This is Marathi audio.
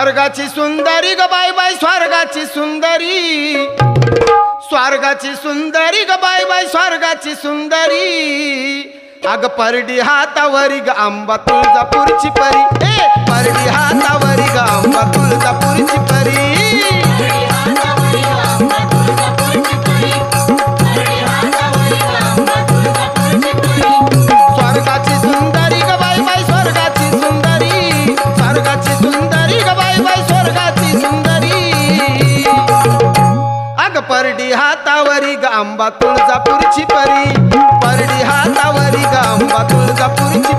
स्वर्गाची सुंदरी ग बाय बाय स्वर्गाची सुंदरी, स्वर्गाची सुंदरी ग बाय बाय स्वर्गाची सुंदरी। अग परडी हातावरी ग आंबा तुळजापूरची परी, ए परडी हातावरी ग आंबा तुळजापूरची परी। स्वर्गाची सुंदरी ग बाय बाय स्वर्गाची सुंदरी, स्वर्गाची सुंदरी ग बाय बाय स्वर्गाची सुंदरी। अग परडी हातावरी ग आंबा तुळजापूरची परी, परडी हातावरी ग आंबा तुळजापूरची